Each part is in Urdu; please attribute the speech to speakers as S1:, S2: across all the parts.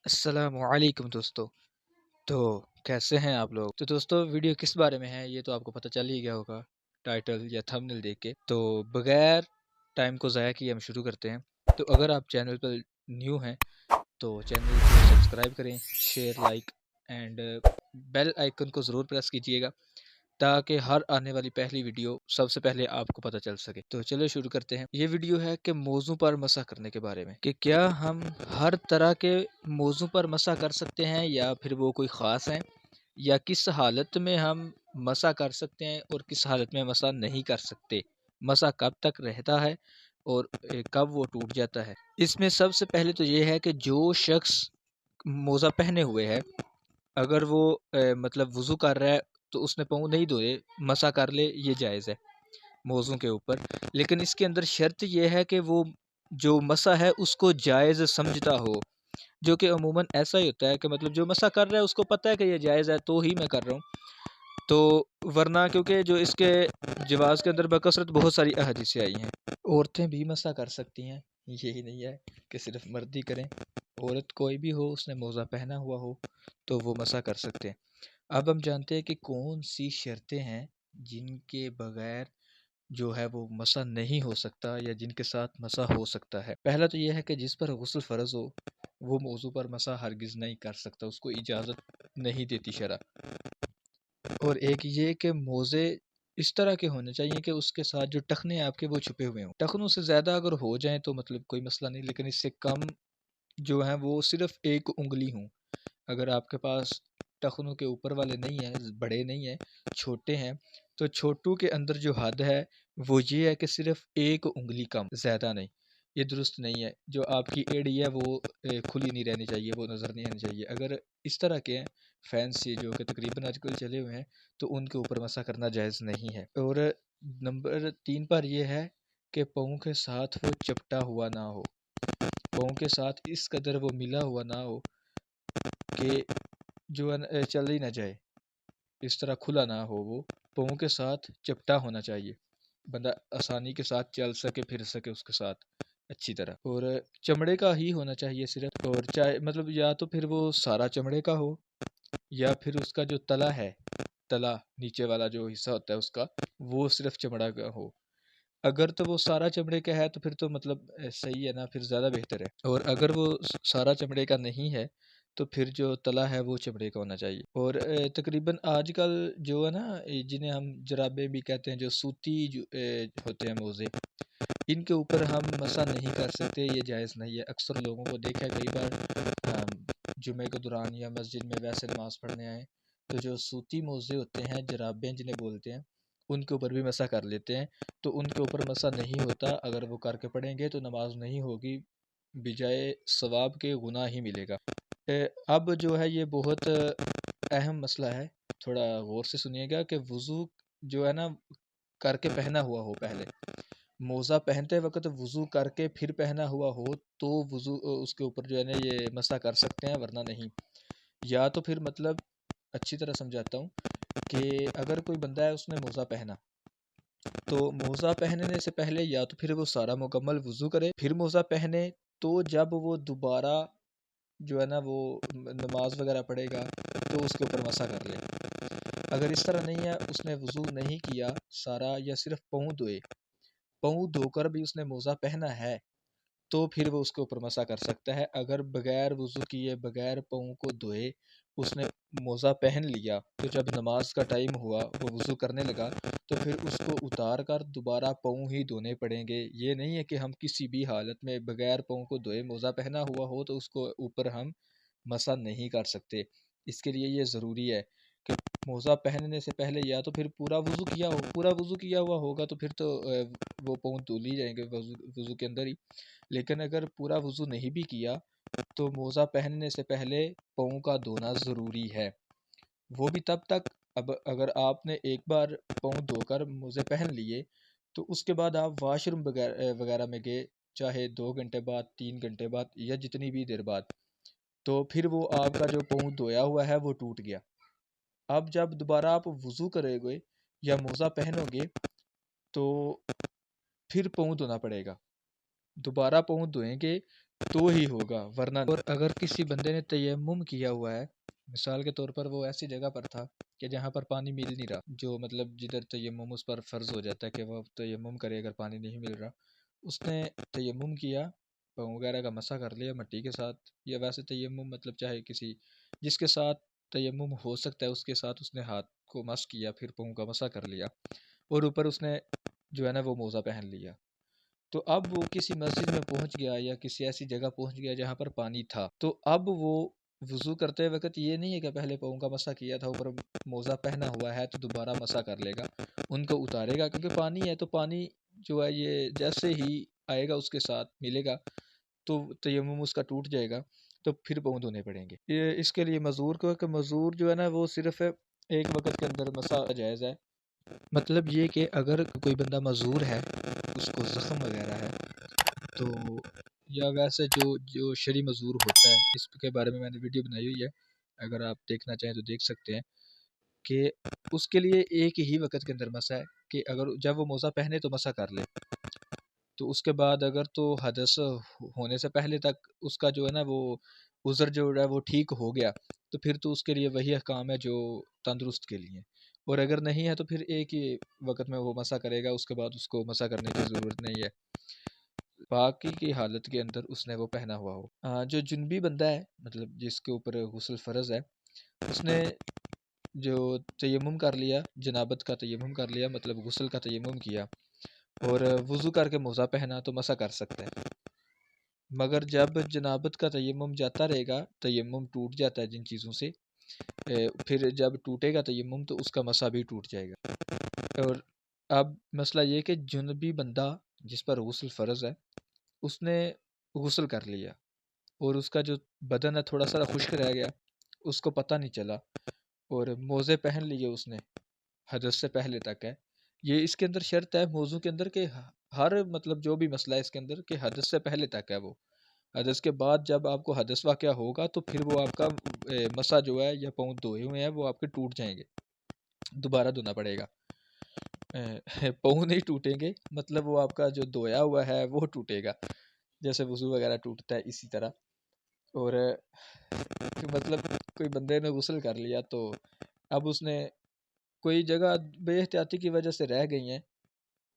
S1: السلام علیکم دوستو، تو کیسے ہیں آپ لوگ؟ تو دوستو ویڈیو کس بارے میں ہے یہ تو آپ کو پتہ چل ہی گیا ہوگا ٹائٹل یا تھمبنیل دیکھ کے۔ تو بغیر ٹائم کو ضائع کیے ہم شروع کرتے ہیں۔ تو اگر آپ چینل پر نیو ہیں تو چینل کو سبسکرائب کریں، share, like and bell icon کو ضرور پریس کیجیے گا تاکہ ہر آنے والی پہلی ویڈیو سب سے پہلے آپ کو پتہ چل سکے۔ تو چلو شروع کرتے ہیں۔ یہ ویڈیو ہے کہ موضوع پر مسح کرنے کے بارے میں، کہ کیا ہم ہر طرح کے موضوع پر مسح کر سکتے ہیں یا پھر وہ کوئی خاص ہیں، یا کس حالت میں ہم مسح کر سکتے ہیں اور کس حالت میں مسح نہیں کر سکتے، مسح کب تک رہتا ہے اور کب وہ ٹوٹ جاتا ہے۔ اس میں سب سے پہلے تو یہ ہے کہ جو شخص موزہ پہنے ہوئے ہے، اگر وہ مطلب وضو کر رہا ہے تو اس نے پاؤں نہیں دھوئے، مسح کر لے، یہ جائز ہے موضوع کے اوپر۔ لیکن اس کے اندر شرط یہ ہے کہ وہ جو مسح ہے اس کو جائز سمجھتا ہو، جو کہ عموماً ایسا ہی ہوتا ہے کہ مطلب جو مسح کر رہا ہے اس کو پتہ ہے کہ یہ جائز ہے تو ہی میں کر رہا ہوں۔ تو ورنہ کیونکہ جو اس کے جواز کے اندر بکثرت بہت ساری احادیثیں آئی ہیں، عورتیں بھی مسح کر سکتی ہیں، یہی نہیں ہے کہ صرف مرد ہی کریں، عورت کوئی بھی ہو، اس نے موزہ پہنا ہوا ہو تو وہ مسح کر سکتے ہیں۔ اب ہم جانتے ہیں کہ کون سی شرطیں ہیں جن کے بغیر جو ہے وہ مسح نہیں ہو سکتا یا جن کے ساتھ مسح ہو سکتا ہے۔ پہلا تو یہ ہے کہ جس پر غسل فرض ہو وہ موضوع پر مسح ہرگز نہیں کر سکتا، اس کو اجازت نہیں دیتی شرع۔ اور ایک یہ کہ موزے اس طرح کے ہونے چاہیے کہ اس کے ساتھ جو ٹخنے ہیں آپ کے وہ چھپے ہوئے ہوں۔ ٹخنوں سے زیادہ اگر ہو جائیں تو مطلب کوئی مسئلہ نہیں، لیکن اس سے کم جو ہیں وہ صرف ایک انگلی ہوں۔ اگر آپ کے پاس ٹخنوں کے اوپر والے نہیں ہیں، بڑے نہیں ہیں، چھوٹے ہیں، تو چھوٹو کے اندر جو حد ہے وہ یہ ہے کہ صرف ایک انگلی کم، زیادہ نہیں۔ یہ درست نہیں ہے۔ جو آپ کی ایڑی ہے وہ کھلی نہیں رہنی چاہیے، وہ نظر نہیں آنی چاہیے۔ اگر اس طرح کے ہیں فینسی جو کہ تقریباً آج کل چلے ہوئے ہیں تو ان کے اوپر مسح کرنا جائز نہیں ہے۔ اور نمبر 3 پر یہ ہے کہ پاؤں کے ساتھ وہ چپٹا ہوا نہ ہو، پاؤں کے ساتھ اس قدر وہ ملا ہوا نہ ہو کہ جو چل ہی نہ جائے، اس طرح کھلا نہ ہو، وہ پاؤں کے ساتھ چپٹا ہونا چاہیے، بندہ آسانی کے ساتھ چل سکے، پھر سکے اس کے ساتھ اچھی طرح۔ اور چمڑے کا ہی ہونا چاہیے صرف، اور چاہے مطلب یا تو پھر وہ سارا چمڑے کا ہو یا پھر اس کا جو تلا ہے، تلا نیچے والا جو حصہ ہوتا ہے اس کا، وہ صرف چمڑا کا ہو۔ اگر تو وہ سارا چمڑے کا ہے تو پھر تو مطلب صحیح ہے نا، پھر زیادہ بہتر ہے۔ اور اگر وہ سارا چمڑے کا نہیں ہے تو پھر جو تلا ہے وہ چمڑے کا ہونا چاہیے۔ اور تقریباً آج کل جو ہے نا، جنہیں ہم جرابے بھی کہتے ہیں، جو سوتی ہوتے ہیں موزے، ان کے اوپر ہم مسح نہیں کر سکتے، یہ جائز نہیں ہے۔ اکثر لوگوں کو دیکھا ہے کئی بار جمعے کے دوران یا مسجد میں ویسے نماز پڑھنے آئے تو جو سوتی موزے ہوتے ہیں، جرابیں جنہیں بولتے ہیں، ان کے اوپر بھی مسح کر لیتے ہیں، تو ان کے اوپر مسح نہیں ہوتا۔ اگر وہ کر کے پڑھیں گے تو نماز نہیں ہوگی، بجائے ثواب کے گناہ ہی ملے گا۔ اب جو ہے یہ بہت اہم مسئلہ ہے، تھوڑا غور سے سنیے گا کہ وضو جو ہے نا کر کے پہنا ہوا ہو، پہلے موزہ پہنتے وقت وضو کر کے پھر پہنا ہوا ہو تو وضو اس کے اوپر جو ہے نا یہ مسح کر سکتے ہیں، ورنہ نہیں۔ یا تو پھر مطلب اچھی طرح سمجھاتا ہوں کہ اگر کوئی بندہ ہے اس نے موزہ پہنا تو موزہ پہننے سے پہلے یا تو پھر وہ سارا مکمل وضو کرے پھر موزہ پہنے، تو جب وہ دوبارہ جو ہے نا وہ نماز وغیرہ پڑھے گا تو اس کے اوپر مسح کر لے۔ اگر اس طرح نہیں ہے، اس نے وضو نہیں کیا سارا یا صرف پاؤں دھوئے، پاؤں دھو کر بھی اس نے موزہ پہنا ہے تو پھر وہ اس کے اوپر مسح کر سکتا ہے۔ اگر بغیر وضو کیے، بغیر پاؤں کو دھوئے اس نے موزہ پہن لیا تو جب نماز کا ٹائم ہوا، وہ وضو کرنے لگا، تو پھر اس کو اتار کر دوبارہ پاؤں ہی دھونے پڑیں گے۔ یہ نہیں ہے کہ ہم کسی بھی حالت میں بغیر پاؤں کو دھوئے موزہ پہنا ہوا ہو تو اس کو اوپر ہم مسح نہیں کر سکتے۔ اس کے لیے یہ ضروری ہے کہ موزہ پہننے سے پہلے یا تو پھر پورا وضو کیا ہو، پورا وضو کیا ہوا ہوگا تو پھر تو وہ پاؤں دھل ہی جائیں گے وضو کے اندر ہی۔ لیکن اگر پورا وضو نہیں بھی کیا تو موزہ پہننے سے پہلے پاؤں کا دھونا ضروری ہے، وہ بھی تب تک اب اگر آپ نے ایک بار پاؤں دھو کر موزے پہن لیے تو اس کے بعد آپ واش روم وغیرہ میں گئے، چاہے 2 گھنٹے بعد، 3 گھنٹے بعد یا جتنی بھی دیر بعد، تو پھر وہ آپ کا جو پاؤں دھویا ہوا ہے وہ ٹوٹ گیا۔ اب جب دوبارہ آپ وضو کرے گے یا موزہ پہنو گے تو پھر پاؤں دھونا پڑے گا، دوبارہ پاؤں دھوئیں گے تو ہی ہوگا ورنہ نہیں۔ اور اگر کسی بندے نے تیمم کیا ہوا ہے، مثال کے طور پر وہ ایسی جگہ پر تھا کہ جہاں پر پانی مل نہیں رہا، جو مطلب جدھر تیمم اس پر فرض ہو جاتا ہے کہ وہ تیمم کرے اگر پانی نہیں مل رہا، اس نے تیمم کیا، پاؤں وغیرہ کا مسح کر لیا مٹی کے ساتھ، یا ویسے تیمم مطلب چاہے کسی جس کے ساتھ تیمم ہو سکتا ہے اس کے ساتھ اس نے ہاتھ کو مس کیا، پھر پاؤں کا مسح کر لیا، اور اوپر اس نے جو ہے نا وہ موزہ پہن لیا، تو اب وہ کسی مسجد میں پہنچ گیا یا کسی ایسی جگہ پہنچ گیا جہاں پر پانی تھا، تو اب وہ وضو کرتے وقت یہ نہیں ہے کہ پہلے پاؤں کا مسح کیا تھا اوپر موزہ پہنا ہوا ہے تو دوبارہ مسح کر لے گا، ان کو اتارے گا، کیونکہ پانی ہے تو پانی جو ہے یہ جیسے ہی آئے گا اس کے ساتھ ملے گا تو تیمم اس کا ٹوٹ جائے گا، تو پھر پاؤں دھونے پڑیں گے۔ یہ اس کے لیے معذور کو کہ معذور جو ہے نا وہ صرف ایک وقت کے اندر مسح جائز ہے، مطلب یہ کہ اگر کوئی بندہ معذور ہے، اس کو زخم وغیرہ ہے، تو یا ویسے جو شرعی معذور ہوتا ہے، اس کے بارے میں نے ویڈیو بنائی ہوئی ہے، اگر آپ دیکھنا چاہیں تو دیکھ سکتے ہیں، کہ اس کے لیے ایک ہی وقت کے اندر مسح ہے کہ اگر جب وہ موزہ پہنے تو مسح کر لے، تو اس کے بعد اگر تو حدث ہونے سے پہلے تک اس کا جو ہے نا وہ عذر جو ہے وہ ٹھیک ہو گیا، تو پھر تو اس کے لیے وہی احکام ہے جو تندرست کے لیے، اور اگر نہیں ہے تو پھر ایک ہی وقت میں وہ مسح کرے گا، اس کے بعد اس کو مسح کرنے کی ضرورت نہیں ہے، باقی کی حالت کے اندر اس نے وہ پہنا ہوا ہو۔ جو جنبی بندہ ہے، مطلب جس کے اوپر غسل فرض ہے، اس نے جو تیمم کر لیا، جنابت کا تیمم کر لیا، مطلب غسل کا تیمم کیا، اور وضو کر کے موزہ پہنا تو مسح کر سکتا ہے، مگر جب جنابت کا تیمم جاتا رہے گا، تیمم ٹوٹ جاتا ہے جن چیزوں سے، پھر جب ٹوٹے گا تیمم تو اس کا مسح بھی ٹوٹ جائے گا۔ اور اب مسئلہ یہ کہ جنبی بندہ جس پر غسل فرض ہے، اس نے غسل کر لیا اور اس کا جو بدن ہے تھوڑا سا خشک رہ گیا، اس کو پتہ نہیں چلا، اور موزے پہن لیے اس نے، حدث سے پہلے تک ہے، یہ اس کے اندر شرط ہے موضوع کے اندر کہ ہر مطلب جو بھی مسئلہ ہے اس کے اندر کہ حدث سے پہلے تک ہے، وہ حدث کے بعد جب آپ کو حدث واقعہ ہوگا تو پھر وہ آپ کا مسح جو ہے یا پاؤں دھوئے ہوئے ہیں وہ آپ کے ٹوٹ جائیں گے، دوبارہ دھونا پڑے گا، پاؤں نہیں ٹوٹیں گے، مطلب وہ آپ کا جو دھویا ہوا ہے وہ ٹوٹے گا، جیسے وضو وغیرہ ٹوٹتا ہے اسی طرح۔ اور مطلب کوئی بندے نے غسل کر لیا تو اب اس نے کوئی جگہ بے احتیاطی کی وجہ سے رہ گئی ہیں،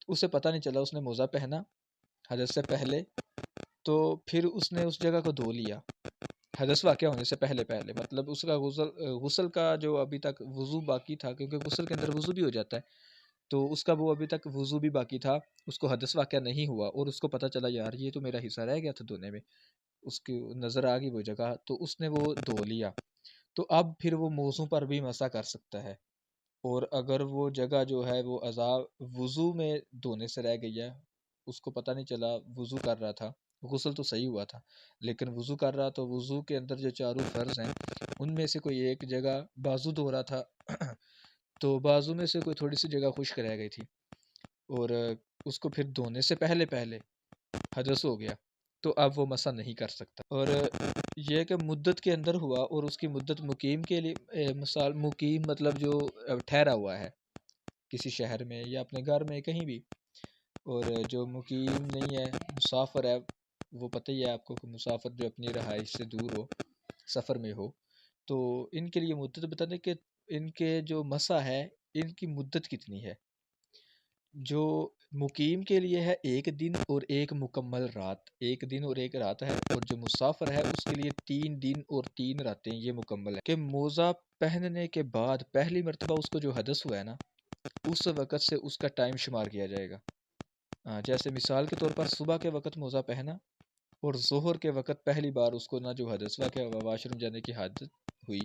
S1: اسے پتہ نہیں چلا، اس نے موزہ پہنا حدث سے پہلے، تو پھر اس نے اس جگہ کو دھو لیا حدث واقع ہونے سے پہلے مطلب اس کا غسل کا جو ابھی تک وضو باقی تھا، کیونکہ غسل کے اندر وضو بھی ہو جاتا ہے، تو اس کا وہ ابھی تک وضو بھی باقی تھا، اس کو حدث واقعہ نہیں ہوا، اور اس کو پتہ چلا یار یہ تو میرا حصہ رہ گیا تھا دھونے میں، اس کی نظر آ گئی وہ جگہ، تو اس نے وہ دھو لیا، تو اب پھر وہ موضوع پر بھی مسح کر سکتا ہے، اور اگر وہ جگہ جو ہے وہ عذاب وضو میں دھونے سے رہ گئی ہے، اس کو پتہ نہیں چلا، وضو کر رہا تھا، غسل تو صحیح ہوا تھا لیکن وضو کر رہا، تو وضو کے اندر جو چاروں فرض ہیں ان میں سے کوئی ایک جگہ بازو دھو رہا تھا تو بازو میں سے کوئی تھوڑی سی جگہ خشک رہ گئی تھی، اور اس کو پھر دھونے سے پہلے حدث ہو گیا، تو اب وہ مسح نہیں کر سکتا۔ اور یہ کہ مدت کے اندر ہوا، اور اس کی مدت مقیم کے لیے مثال مقیم مطلب جو ٹھہرا ہوا ہے کسی شہر میں یا اپنے گھر میں کہیں بھی، اور جو مقیم نہیں ہے مسافر ہے، وہ پتہ ہی ہے آپ کو کہ مسافر جو اپنی رہائش سے دور ہو، سفر میں ہو، تو ان کے لیے مدت بتا دیں کہ ان کے جو مسح ہے ان کی مدت کتنی ہے۔ جو مقیم کے لیے ہے 1 دن اور 1 مکمل رات، 1 دن اور 1 رات ہے، اور جو مسافر ہے اس کے لیے 3 دن اور 3 راتیں یہ مکمل ہے، کہ موزہ پہننے کے بعد پہلی مرتبہ اس کو جو حدث ہوا ہے نا، اس وقت سے اس کا ٹائم شمار کیا جائے گا، جیسے مثال کے طور پر صبح کے وقت موزہ پہنا اور ظہر کے وقت پہلی بار اس کو نہ جو حدث واقع ہوا، واش روم جانے کی حادث ہوئی،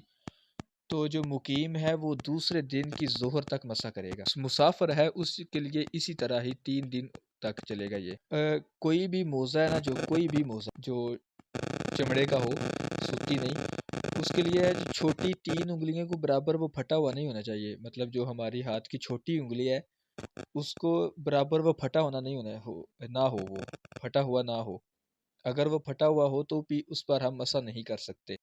S1: تو جو مقیم ہے وہ دوسرے دن کی ظہر تک مسح کرے گا، مسافر ہے اس کے لیے اسی طرح ہی 3 دن تک چلے گا یہ۔ کوئی بھی موزہ ہے نا، جو کوئی بھی موزہ جو چمڑے کا ہو، سوتی نہیں، اس کے لیے چھوٹی 3 انگلیوں کو برابر وہ پھٹا ہوا نہیں ہونا چاہیے، مطلب جو ہماری ہاتھ کی چھوٹی انگلی ہے اس کو برابر وہ پھٹا ہونا نہیں ہونا وہ پھٹا ہوا نہ ہو، اگر وہ پھٹا ہوا ہو تو بھی اس پر ہم مسح نہیں کر سکتے۔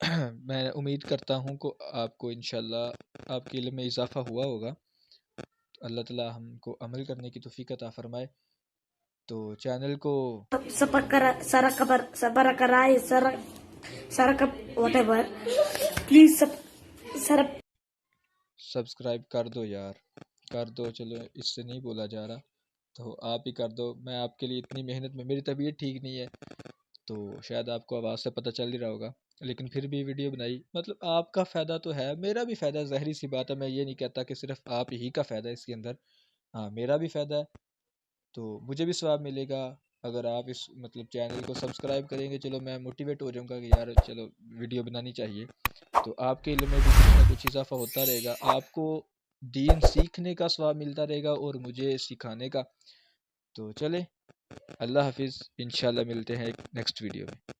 S1: میں امید کرتا ہوں کہ آپ کو انشاءاللہ آپ کے علم میں اضافہ ہوا ہوگا، اللہ تعالی ہم کو عمل کرنے کی توفیق عطا فرمائے۔ تو چینل کو
S2: پلیز
S1: سبسکرائب کر دو یار، کر دو، چلو اس سے نہیں بولا جا رہا تو آپ ہی کر دو. میں آپ کے لیے اتنی محنت میں، میری طبیعت ٹھیک نہیں ہے تو شاید آپ کو آواز سے پتہ چل ہی رہا ہوگا، لیکن پھر بھی ویڈیو بنائی. مطلب آپ کا فائدہ تو ہے، میرا بھی فائدہ ہے، ظاہری سی بات ہے. میں یہ نہیں کہتا کہ صرف آپ ہی کا فائدہ ہے اس کے اندر، ہاں میرا بھی فائدہ ہے. تو مجھے بھی ثواب ملے گا اگر آپ اس مطلب چینل کو سبسکرائب کریں گے. چلو میں موٹیویٹ ہو جاؤں گا کہ یار چلو ویڈیو بنانی چاہیے. تو آپ کے علم میں بھی کچھ نہ کچھ اضافہ ہوتا رہے گا، آپ کو دین سیکھنے کا ثواب ملتا رہے گا اور مجھے سکھانے کا. تو چلیں، اللہ حافظ، انشاءاللہ ملتے ہیں ایک نیکسٹ ویڈیو میں.